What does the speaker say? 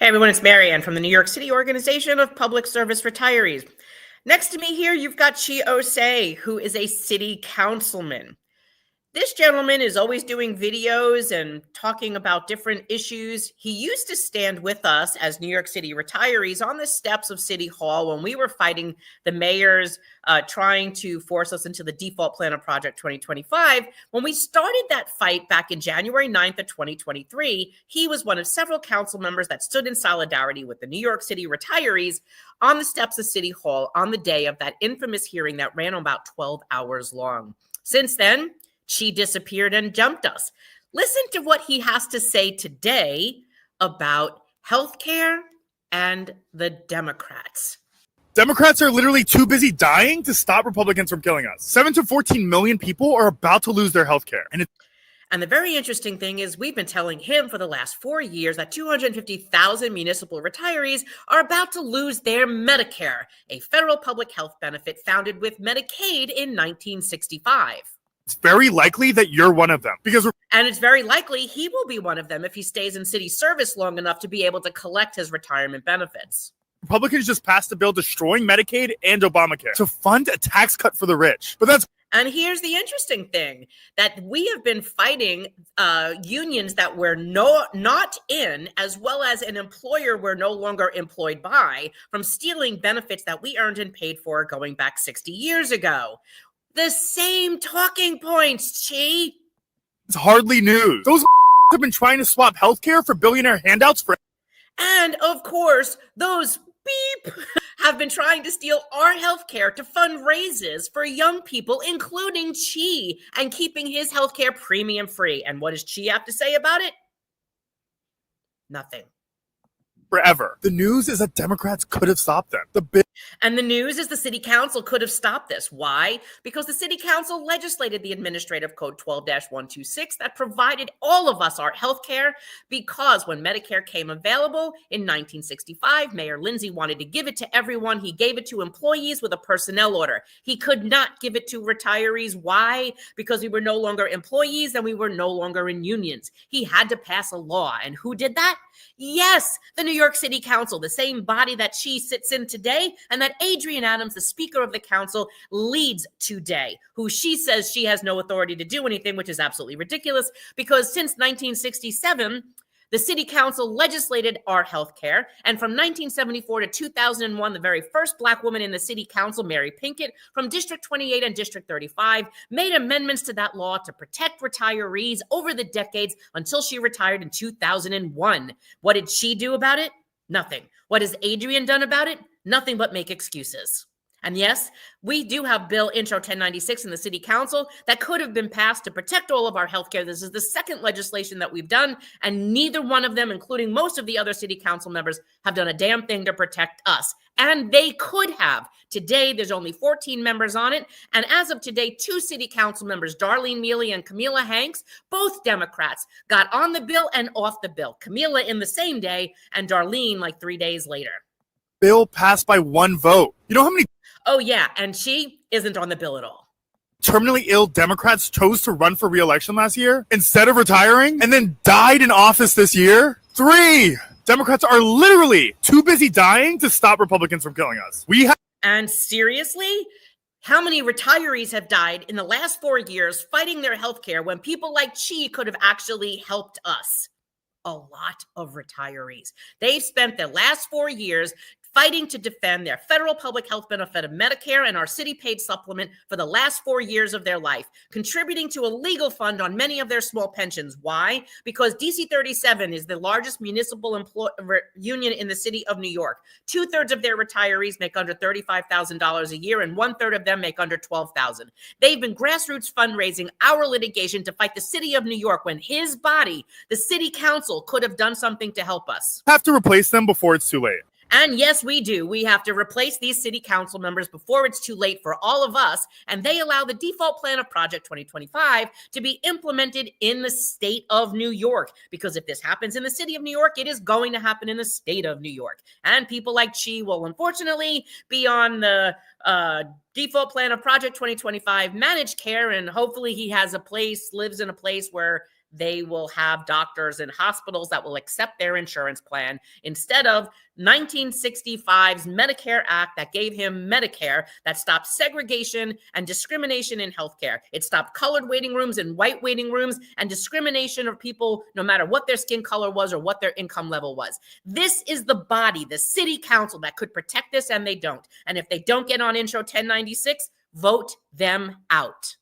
Hey everyone, it's Marianne from the New York City Organization of Public Service Retirees. Next to me here, you've got Osse, who is a city councilman. This gentleman is always doing videos and talking about different issues. He used to stand with us as New York City retirees on the steps of City Hall when we were fighting the mayors trying to force us into the default plan of Project 2025. When we started that fight back in January 9th of 2023, he was one of several council members that stood in solidarity with the New York City retirees on the steps of City Hall on the day of that infamous hearing that ran about 12 hours long. Since then, she disappeared and jumped us. Listen to what he has to say today about healthcare and the Democrats. Democrats are literally too busy dying to stop Republicans from killing us. 7 to 14 million people are about to lose their healthcare. And the very interesting thing is we've been telling him for the last 4 years that 250,000 municipal retirees are about to lose their Medicare, a federal public health benefit founded with Medicaid in 1965. It's very likely that you're one of them and it's very likely he will be one of them if he stays in city service long enough to be able to collect his retirement benefits. Republicans just passed a bill destroying Medicaid and Obamacare to fund a tax cut for the rich. And here's the interesting thing, that we have been fighting unions that we're not in, as well as an employer we're no longer employed by, from stealing benefits that we earned and paid for going back 60 years ago. The same talking points, Chi. It's hardly news. Those have been trying to swap healthcare for billionaire handouts for. And of course, those beep have been trying to steal our healthcare to fund raises for young people, including Chi, and keeping his healthcare premium free. And what does Chi have to say about it? Nothing. Forever. The news is that Democrats could have stopped them. And the news is the city council could have stopped this. Why? Because the city council legislated the administrative code 12-126 that provided all of us our health care, because when Medicare came available in 1965, Mayor Lindsay wanted to give it to everyone. He gave it to employees with a personnel order. He could not give it to retirees. Why? Because we were no longer employees and we were no longer in unions. He had to pass a law. And who did that? Yes, the New York City Council, the same body that she sits in today and that Adrienne Adams, the Speaker of the Council, leads today, who she says she has no authority to do anything, which is absolutely ridiculous, because since 1967, the City Council legislated our health care, and from 1974 to 2001, the very first Black woman in the City Council, Mary Pinkett, from District 28 and District 35, made amendments to that law to protect retirees over the decades until she retired in 2001. What did she do about it? Nothing. What has Adrienne done about it? Nothing but make excuses. And yes, we do have Bill Intro 1096 in the City Council that could have been passed to protect all of our healthcare. This is the second legislation that we've done, and neither one of them, including most of the other City Council members, have done a damn thing to protect us. And they could have. Today, there's only 14 members on it. And as of today, 2 City Council members, Darlene Mealy and Camila Hanks, both Democrats, got on the bill and off the bill. Camila in the same day, and Darlene like 3 days later. Bill passed by 1 vote. You know how many? Oh, yeah, and she isn't on the bill at all. Terminally ill Democrats chose to run for re-election last year instead of retiring and then died in office this year? 3! Democrats are literally too busy dying to stop Republicans from killing us. And seriously? How many retirees have died in the last 4 years fighting their health care when people like Chi could have actually helped us? A lot of retirees. They've spent the last 4 years fighting to defend their federal public health benefit of Medicare and our city-paid supplement for the last 4 years of their life, contributing to a legal fund on many of their small pensions. Why? Because DC 37 is the largest municipal union in the city of New York. 2/3 of their retirees make under $35,000 a year, and 1/3 of them make under $12,000. They've been grassroots fundraising our litigation to fight the city of New York when his body, the City Council, could have done something to help us. Have to replace them before it's too late. And yes, we do. We have to replace these city council members before it's too late for all of us. And they allow the default plan of Project 2025 to be implemented in the state of New York. Because if this happens in the city of New York, it is going to happen in the state of New York. And people like Chi will unfortunately be on the default plan of Project 2025 managed care. And hopefully he has a place, lives in a place where they will have doctors and hospitals that will accept their insurance plan instead of 1965's Medicare Act that gave him Medicare, that stopped segregation and discrimination in healthcare. It stopped colored waiting rooms and white waiting rooms and discrimination of people no matter what their skin color was or what their income level was. This is the body, the city council, that could protect this, and they don't. And if they don't get on Intro 1096, vote them out.